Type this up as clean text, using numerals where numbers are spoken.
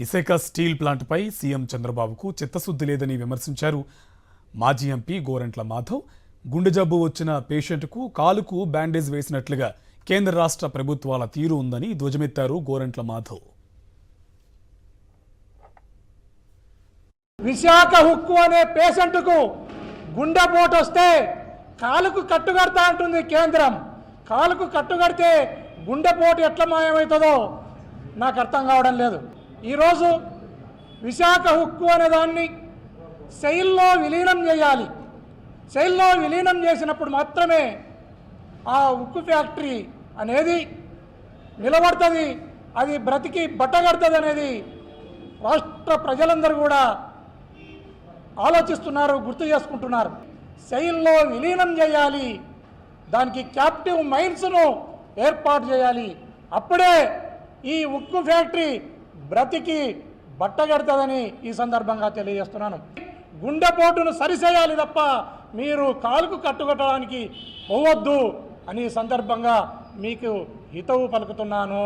Visakha steel ప్లాంట్పై CM చంద్రబాబుకు చిత్తశుద్ధి లేదని విమర్శించారు మాజీ ఎంపీ గోరంట్ల మాధవ్. గుండె జబ్బు వచ్చిన పేషెంట్కు కాలుకు బ్యాండేజ్ వేసినట్లుగా కేంద్ర రాష్ట్ర ప్రభుత్వాల తీరు ఉందని ధ్వజమెత్తారు గోరంట్ల మాధవ్. విశాఖ హుక్కు అనే పేషెంట్కు గుండెపోటు వస్తే కాలుకు కట్టుకడతా ఉంటుంది కేంద్రం. కాలుకు కట్టుకడితే గుండెపోటు ఎట్లా మాయమవుతుందో నాకు అర్థం కావడం లేదు. ఈరోజు విశాఖ హుక్కు అనే దాన్ని సెయిల్లో విలీనం చేయాలి. సెయిల్లో విలీనం చేసినప్పుడు మాత్రమే ఆ ఉక్కు ఫ్యాక్టరీ అనేది నిలబడుతుంది, అది బ్రతికి బట్టగడుతుంది అనేది రాష్ట్ర ప్రజలందరూ కూడా ఆలోచిస్తున్నారు, గుర్తు చేసుకుంటున్నారు. సెయిల్లో విలీనం చేయాలి, దానికి క్యాప్టివ్ మైన్స్ను ఏర్పాటు చేయాలి. అప్పుడే ఈ ఉక్కు ఫ్యాక్టరీ బ్రతికి బట్టగడుతుందని ఈ సందర్భంగా తెలియజేస్తున్నాను. గుండెపోటును సరిచేయాలి తప్ప మీరు కాలుకు కట్టుకట్టడానికి పోవద్దు అని ఈ సందర్భంగా మీకు హితవు పలుకుతున్నాను.